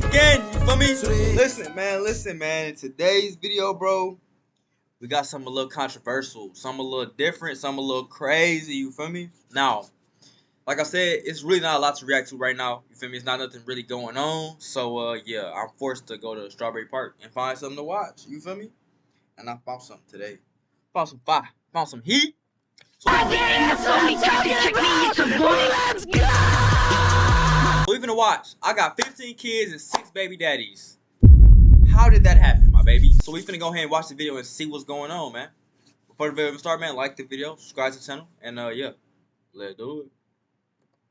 again, you feel me? Listen, man. In today's video, bro, we got something a little controversial, something a little different, something a little crazy, you feel me? Now, like I said, it's really not a lot to react to right now, you feel me? It's not nothing really going on, so, yeah, I'm forced to go to Strawberry Park and find something to watch, you feel me? And I found something today. Found some fire, found some heat. Let's go! So even to watch, I got 15 kids and 6 baby daddies. How did that happen, my baby? So we finna go ahead and watch the video and see what's going on, man. Before the video start, man, like the video, subscribe to the channel, and yeah, let's do it.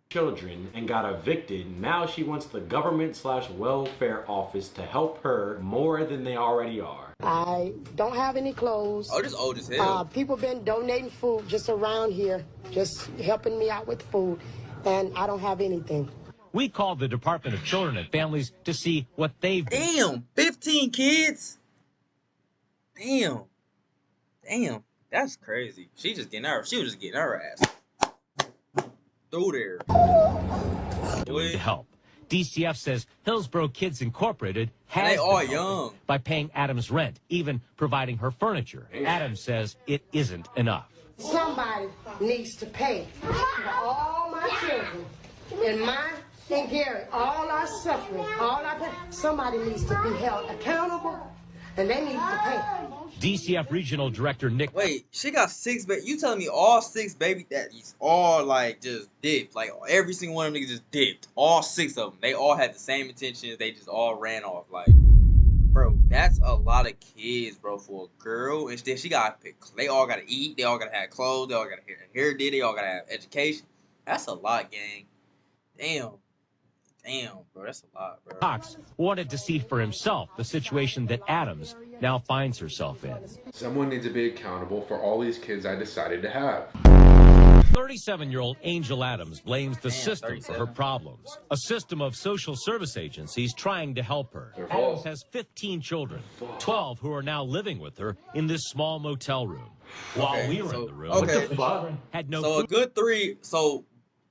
Children and got evicted. Now she wants the government/welfare office to help her more than they already are. I don't have any clothes. Oh, this old as hell. People been donating food just around here, just helping me out with food, and I don't have anything. We called the Department of Children and Families to see what they've done. Damn, 15 kids? Damn, that's crazy. She was just getting her ass through there. Doing to help. DCF says Hillsborough Kids Incorporated has they all been helping young by paying Adams rent, even providing her furniture. Adams says it isn't enough. Somebody needs to pay for all my children and mine and Gary, all our suffering, all our pain. Somebody needs to be held accountable, and they need to pay. DCF Regional Director Nick. Wait, she got 6 baby. You telling me all 6 baby daddies all like just dipped? Like every single one of them niggas just dipped. All 6 of them. They all had the same intentions. They just all ran off. Like, bro, that's a lot of kids, bro, for a girl. Instead, she got to pick. They all gotta eat. They all gotta have clothes. They all gotta have hair did. They all gotta have education. That's a lot, gang. Damn, bro, that's a lot, bro. Cox wanted to see for himself the situation that Adams now finds herself in. Someone needs to be accountable for all these kids I decided to have. 37-year-old Angel Adams blames the system for her problems. A system of social service agencies trying to help her. Adams has 15 children, 12 who are now living with her in this small motel room. While we were in the room, the children had no So food. a good 3, so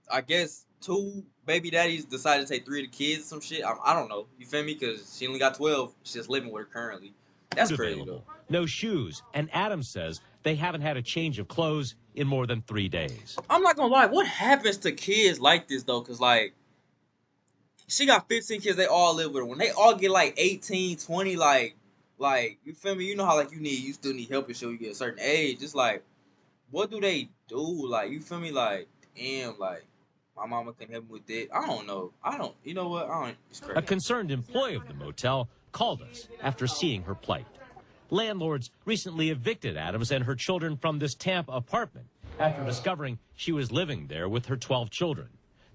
I guess 2 baby daddies decided to take 3 of the kids or some shit. I don't know. You feel me? Because she only got 12. She's just living with her currently. That's crazy, though. No shoes. And Adams says they haven't had a change of clothes in more than 3 days. I'm not gonna lie. What happens to kids like this, though? Because, like, she got 15 kids. They all live with her. When they all get, like, 18, 20, like, you feel me? You know how, like, you still need help until you get a certain age. It's like, what do they do? Like, you feel me? Like, damn, like, my mama can help me with that. I don't know. You know what? It's crazy. A concerned employee of the motel called us after seeing her plight. Landlords recently evicted Adams and her children from this Tampa apartment after discovering she was living there with her 12 children.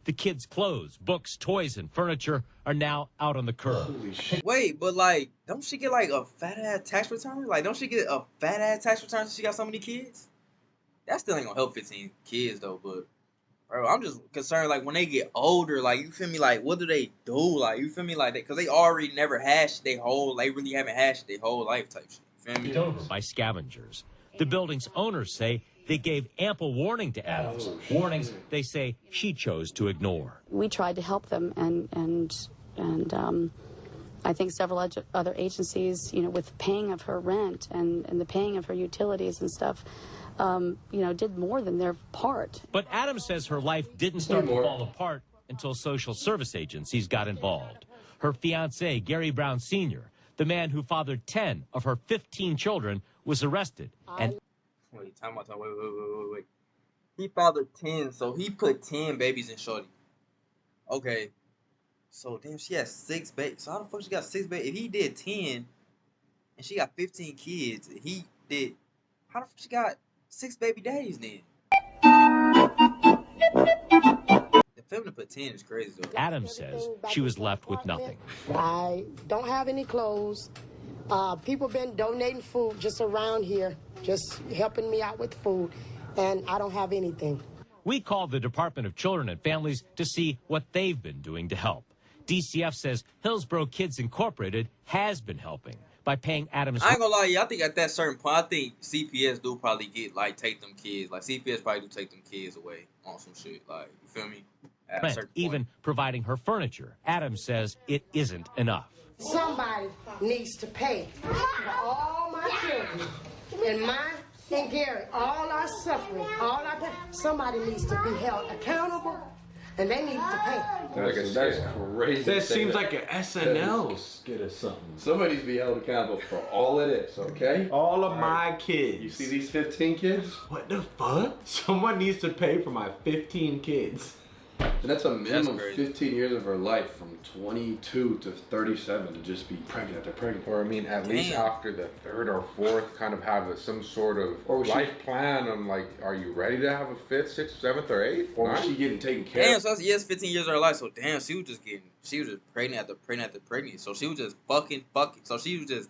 The kids' clothes, books, toys, and furniture are now out on the curb. Wait, but, like, don't she get, like, a fat-ass tax return? Like, don't she get a fat-ass tax return since she got so many kids? That still ain't gonna help 15 kids, though, but... Bro, I'm just concerned, like, when they get older, like, you feel me, like, what do they do? Like, you feel me, like, because they already never hashed they really haven't hashed their whole life type shit, you feel me? By scavengers. The building's owners say they gave ample warning to Adams. Warnings they say she chose to ignore. We tried to help them, and I think several other agencies, you know, with paying of her rent and the paying of her utilities and stuff, you know, did more than their part. But Adams says her life didn't start to fall apart until social service agencies got involved. Her fiancé, Gary Brown Sr., the man who fathered 10 of her 15 children, was arrested. And Wait. He fathered 10, so he put 10 babies in shorty. Okay. So, damn, she has 6 babies. So, how the fuck she got 6 babies? If he did 10, and she got 15 kids, he did... How the fuck she got 6 baby daddies then? The film to put 10 is crazy, though. Adams says she was left with nothing. I don't have any clothes. People been donating food just around here, just helping me out with food, and I don't have anything. We called the Department of Children and Families to see what they've been doing to help. DCF says Hillsborough Kids Incorporated has been helping by paying Adams. I ain't gonna lie, I think at that certain point, I think CPS do probably get, like, take them kids. Like, CPS probably do take them kids away on some shit. Like, you feel me? at a rent, certain even point. providing her furniture. Adams says it isn't enough. Somebody needs to pay for all my children and mine and Gary, all our suffering, all our pain. Somebody needs to be held accountable, and they need to pay. That's crazy. That seems like an SNL skit or something. Somebody needs to be held accountable for all it is, okay? All of my kids. You see these 15 kids? What the fuck? Someone needs to pay for my 15 kids. And that's a minimum That's 15 years of her life, from 22 to 37, to just be pregnant after pregnant. Or I mean, at least after the third or fourth, kind of have some sort of life plan on like, are you ready to have a fifth, sixth, seventh, or eighth? Or was she getting taken care Damn, of? so that's, yes, 15 years of her life. So damn, she was just pregnant after pregnant after pregnant. So she was just fucking. So she was just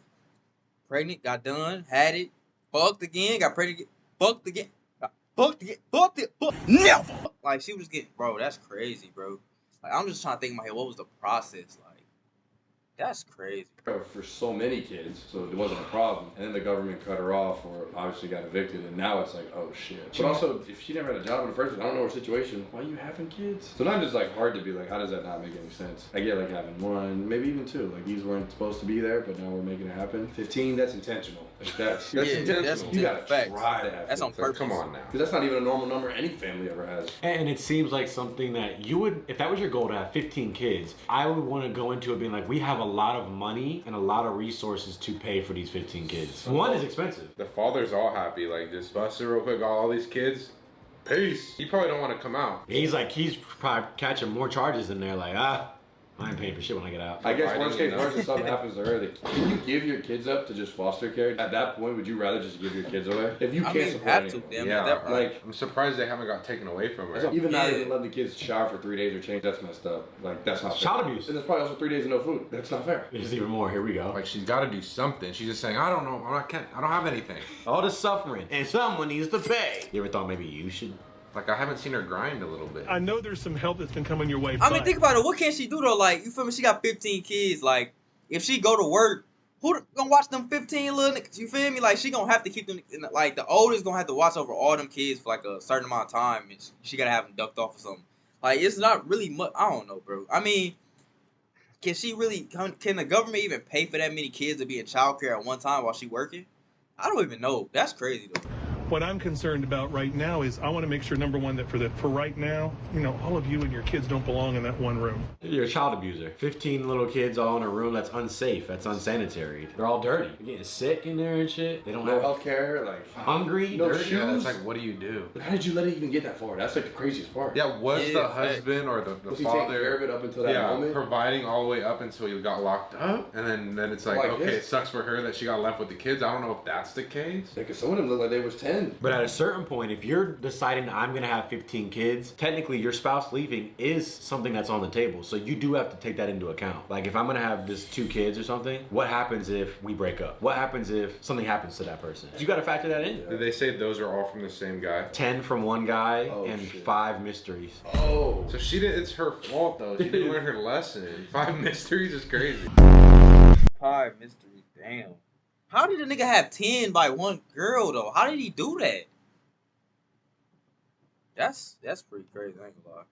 pregnant, got done, had it, fucked again, got pregnant, fucked again. Fucked it. Never. Like, she was getting, bro, that's crazy, bro. Like, I'm just trying to think in my head, what was the process like? That's crazy. For so many kids, so it wasn't a problem. And then the government cut her off, or obviously got evicted, and now it's like, oh shit. But also, if she never had a job in the first place, I don't know her situation. Why are you having kids? Sometimes it's like hard to be like, how does that not make any sense? I get like having one, maybe even two. Like, these weren't supposed to be there, but now we're making it happen. 15, that's intentional. Like, that's intentional. That's you gotta facts. try to have That's on kids. purpose. Come on now. Because that's not even a normal number any family ever has. And it seems like something that you would, if that was your goal to have 15 kids, I would want to go into it being like, we have a lot of money and a lot of resources to pay for these 15 kids. One is expensive. The father's all happy, like, just bust it real quick, got all these kids. Peace. You probably don't want to come out. He's probably catching more charges in there, like, I ain't paying for shit when I get out. I guess I worst didn't case know. worst, if something happens to her, can you give your kids up to just foster care? At that point, would you rather just give your kids away? If you I can't mean, support have to, anyone. damn Yeah, it. That, Like, I'm surprised they haven't got taken away from her. even not Yeah. even let the kids shower for 3 days or change, that's messed up. Like, that's not fair. Child abuse. And there's probably also 3 days of no food. That's not fair. There's even more. Here we go. Like, she's got to do something. She's just saying, I don't know, I don't have anything. All the suffering, and someone needs to pay. You ever thought maybe you should? Like, I haven't seen her grind a little bit. I know there's some help that's been coming your way. I mean, think about it. What can she do though? Like, you feel me? She got 15 kids. Like, if she go to work, who gonna watch them 15 little niggas? You feel me? Like, she gonna have to keep them. Like, the oldest gonna have to watch over all them kids for like a certain amount of time, and she gotta have them ducked off or something. Like, it's not really much. I don't know, bro. I mean, can the government even pay for that many kids to be in childcare at one time while she working? I don't even know. That's crazy though. What I'm concerned about right now is I want to make sure, number one, that for right now, you know, all of you and your kids don't belong in that one room. You're a child abuser. 15 little kids all in a room that's unsafe, that's unsanitary. They're all dirty. They're getting sick in there and shit. They don't No have health care, like, hungry, no dirty. shoes. Yeah, it's like, what do you do? How did you let it even get that far? That's like the craziest part. Yeah, was Yeah, the husband or the Was he taking care father of it up until that moment? providing all the way up until you got locked up? And then it's like, Like okay, this? it sucks for her that she got left with the kids. I don't know if that's the case. Because some of them look like they was 10. But at a certain point, if you're deciding I'm gonna have 15 kids, technically your spouse leaving is something that's on the table. So you do have to take that into account. Like, if I'm gonna have this 2 kids or something, what happens if we break up? What happens if something happens to that person? You gotta factor that in. Did they say those are all from the same guy? 10 from one guy Oh, and shit. 5 mysteries. Oh. So she did. It's her fault though. She didn't learn her lesson. 5 mysteries is crazy. 5 mysteries. Damn. How did a nigga have 10 by one girl though? How did he do that? That's pretty crazy. I ain't gonna lie.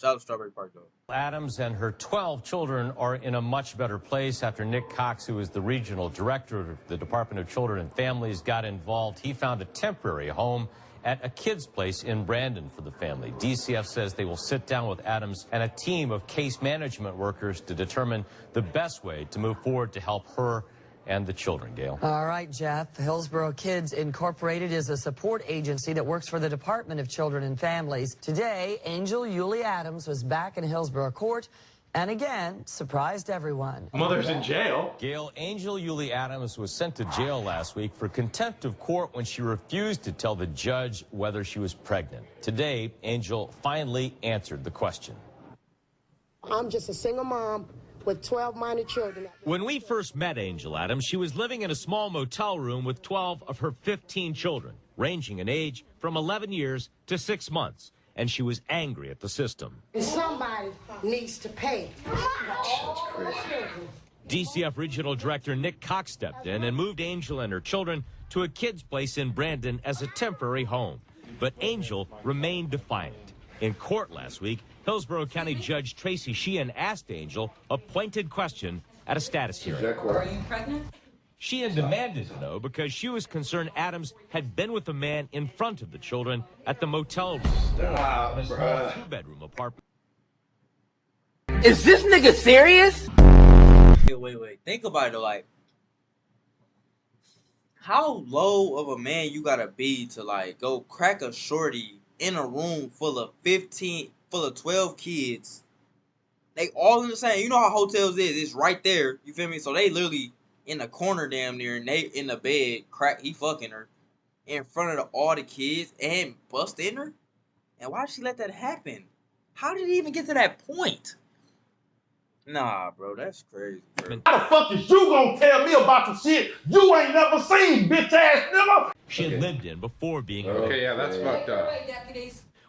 Shout out to Strawberry Park though. Adams and her 12 children are in a much better place after Nick Cox, who is the regional director of the Department of Children and Families, got involved. He found a temporary home at a kid's place in Brandon for the family. DCF says they will sit down with Adams and a team of case management workers to determine the best way to move forward to help her and the children, Gail. All right, Jeff. Hillsborough Kids Incorporated is a support agency that works for the Department of Children and Families. Today, Angel Yulie Adams was back in Hillsborough Court and again surprised everyone. Mother's in jail. Gail, Angel Yulie Adams was sent to jail last week for contempt of court when she refused to tell the judge whether she was pregnant. Today, Angel finally answered the question. I'm just a single mom with 12 minor children. When we first met Angel Adams, she was living in a small motel room with 12 of her 15 children, ranging in age from 11 years to 6 months. And she was angry at the system. Somebody needs to pay for all my children. DCF Regional Director Nick Cox stepped in and moved Angel and her children to a kid's place in Brandon as a temporary home. But Angel remained defiant. In court last week, Hillsborough County Judge Tracy Sheehan asked Angel a pointed question at a status hearing. Are you pregnant? Sheehan demanded to know because she was concerned Adams had been with a man in front of the children at the motel room. A small two-bedroom apartment. Is this nigga serious? Wait. Think about it though, like, how low of a man you gotta be to like go crack a shorty in a room full of 12 kids. They all in the same. You know how hotels is. It's right there. You feel me? So they literally in the corner damn near, and they in the bed, he fucking her in front of all the kids and bust in her. And why did she let that happen? How did it even get to that point? Nah, bro, that's crazy, bro. How the fuck is you gonna tell me about some shit you ain't never seen, bitch ass nigga? She had lived in before being Okay, yeah, that's fucked up.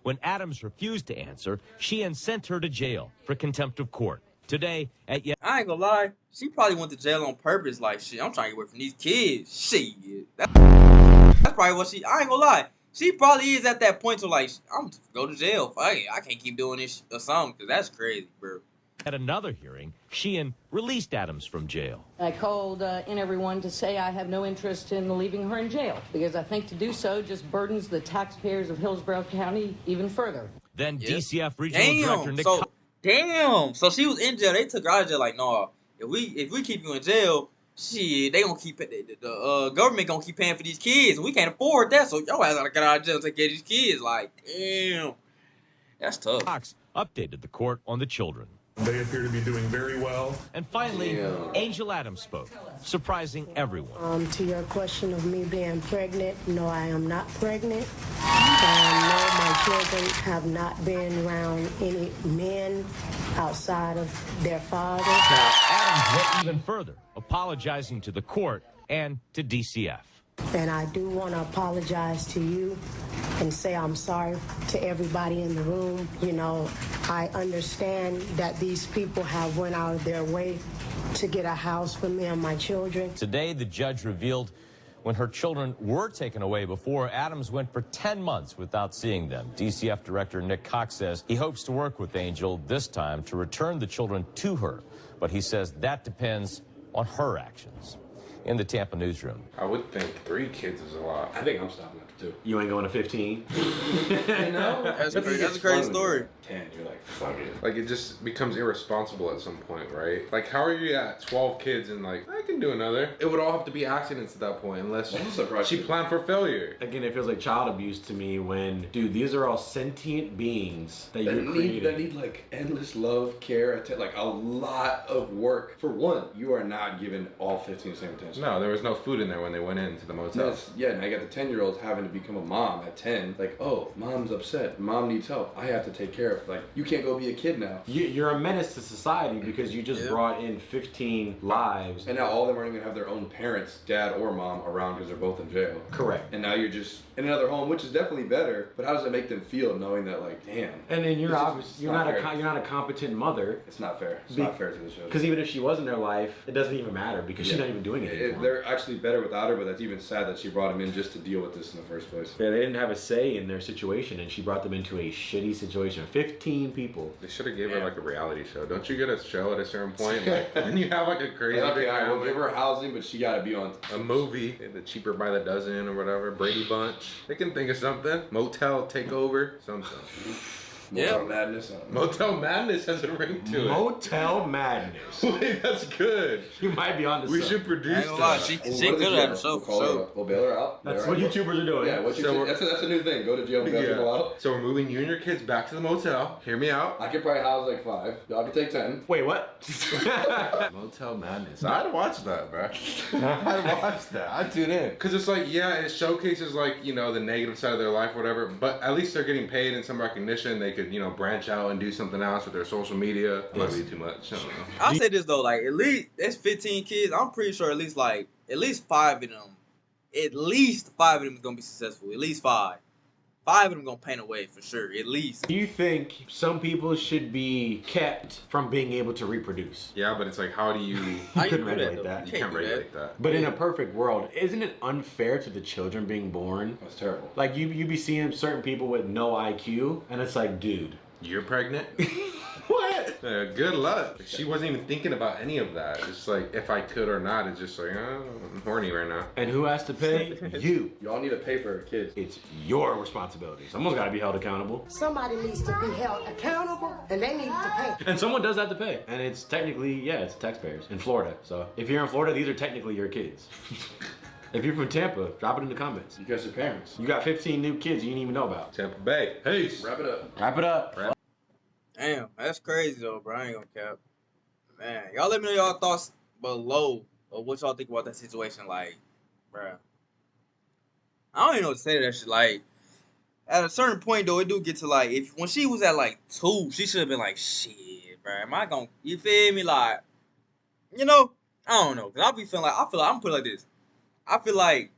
When Adams refused to answer, Sheehan sent her to jail for contempt of court. Today, at yet I ain't gonna lie, she probably went to jail on purpose. Like, shit, I'm trying to get away from these kids. Shit, that's probably what I ain't gonna lie. She probably is at that point to like, I'm gonna go to jail. Fuck it, I can't keep doing this or something, because that's crazy, bro. at another hearing, Sheehan released Adams from jail. I called in everyone to say I have no interest in leaving her in jail because I think to do so just burdens the taxpayers of Hillsborough County even further. Then DCF Regional Director Nick So she was in jail. They took her out of jail like, no, if we keep you in jail, shit, they gonna keep the government gonna keep paying for these kids, and we can't afford that. So y'all gotta get out of jail and take care of these kids. Like, damn, that's tough. Cox updated the court on the children. They appear to be doing very well. And finally, Angel Adams spoke, surprising everyone. To your question of me being pregnant, no, I am not pregnant. No, my children have not been around any men outside of their father. Now, Adams went even further, apologizing to the court and to DCF. And I do want to apologize to you and say I'm sorry to everybody in the room. You know, I understand that these people have went out of their way to get a house for me and my children. Today, the judge revealed when her children were taken away before, Adams went for 10 months without seeing them. DCF Director Nick Cox says he hopes to work with Angel this time to return the children to her, but he says that depends on her actions. In the Tampa newsroom. I would think 3 kids is a lot. I think I'm stopping after 2. You ain't going to 15? You know? That's a crazy story. 10, you're like, fuck it. Like, it just becomes irresponsible at some point, right? Like, how are you at 12 kids and like, I can do another? It would all have to be accidents at that point, unless she planned for failure. Again, it feels like child abuse to me when, dude, these are all sentient beings that you're creating. That need, like, endless love, care, like, a lot of work. For one, you are not giving all 15 the same attention. No, there was no food in there when they went into the motel. Yeah, and I got the 10-year-olds having to become a mom at 10. Like, oh, mom's upset. Mom needs help. I have to take care of. Like, you can't go be a kid now. You're a menace to society because you just brought in 15 lives. And now all of them aren't even gonna have their own parents, dad or mom, around because they're both in jail. Correct. And now you're just in another home, which is definitely better. But how does it make them feel knowing that, like, damn? And then you're not a competent mother. It's not fair. It's not fair to the show. Because even if she was in their life, it doesn't even matter because she's not even doing it. They're actually better without her, but that's even sad that she brought him in just to deal with this in the first place. Yeah, they didn't have a say in their situation, and she brought them into a shitty situation. 15 people. They should have gave her like a reality show. Don't you get a show at a certain point? Like, when you have like a crazy big I will give her housing, but she gotta be on a movie, the Cheaper by the Dozen or whatever, Brady Bunch. They can think of something. Motel Takeover, something. Motel Madness. Motel Madness has a ring to it. Motel Madness. Wait, that's good. You might be on to We should produce that. She good at it, so. We'll bail her out. That's what YouTubers are doing. Yeah, that's a new thing. Go to jail and bail people out. So we're moving you and your kids back to the motel. Hear me out. I could probably house like 5. Y'all can take 10. Wait, what? Motel Madness. I'd watch that, bro. I'd watch that. I'd tune in. Because it's like, yeah, it showcases like, you know, the negative side of their life, whatever. But at least they're getting paid and some recognition. They could, you know, branch out and do something else with their social media. Might be too much. I don't know. I'll say this though, like, at least that's 15 kids. I'm pretty sure at least 5 of them is gonna be successful. At least 5. 5 of them gonna paint a way for sure. At least. Do you think some people should be kept from being able to reproduce? Yeah, but it's like, how do you? You couldn't regulate that. You can't regulate that. But in a perfect world, isn't it unfair to the children being born? That's terrible. Like you be seeing certain people with no IQ, and it's like, dude, You're pregnant? What? Good luck. She wasn't even thinking about any of that. It's like, if I could or not, it's just like, oh, I'm horny right now. And who has to pay? You. Y'all need to pay for her kids. It's your responsibility. Someone's got to be held accountable. Somebody needs to be held accountable, and they need to pay. And someone does have to pay. And it's technically, yeah, it's taxpayers in Florida. So if you're in Florida, these are technically your kids. If you're from Tampa, drop it in the comments. You guys are parents. You got 15 new kids you didn't even know about. Tampa Bay. Peace. Wrap it up. Wrap it up. Damn, that's crazy though, bro. I ain't gonna cap. Man, y'all let me know y'all thoughts below of what y'all think about that situation. Like, bro, I don't even know what to say to that shit. Like, at a certain point though, it do get to like, if when she was at like 2, she should have been like, shit, bro. Am I gonna, you feel me? Like, you know, I don't know, cause I feel like I'm gonna put it like this. I feel like,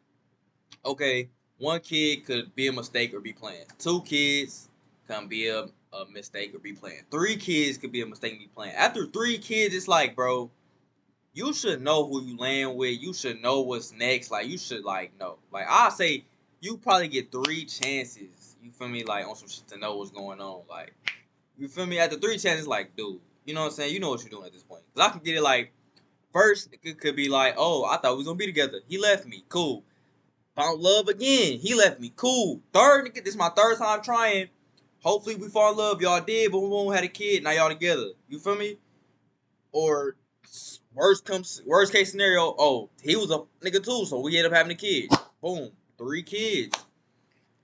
okay, 1 kid could be a mistake or be playing. 2 kids can be a mistake or be playing. 3 kids could be a mistake and be playing. After 3 kids, it's like, bro, you should know who you land with. You should know what's next. Like, you should, like, know. Like, I say you probably get 3 chances, you feel me, like, on some shit to know what's going on. Like, you feel me? After 3 chances, like, dude, you know what I'm saying? You know what you're doing at this point. Because I can get it, like, first, it could be like, oh, I thought we was going to be together. He left me. Cool. Found love again. He left me. Cool. Third, this is my 3rd time trying. Hopefully we fall in love. Y'all did, but we won't had a kid. Now y'all together. You feel me? Or worst case scenario. Oh, he was a nigga too, so we ended up having a kid. Boom, 3 kids.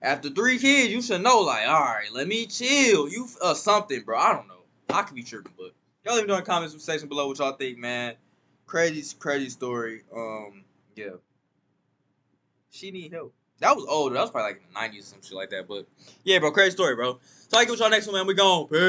After 3 kids, you should know. Like, all right, let me chill. You something, bro. I don't know. I could be tripping, but y'all let me know in the comments section below what y'all think, man. Crazy story. Yeah. She need help. That was old. That was probably like in the 90s or some shit like that. But yeah, bro, crazy story, bro. So I get with y'all next one, man. We gone. Peace.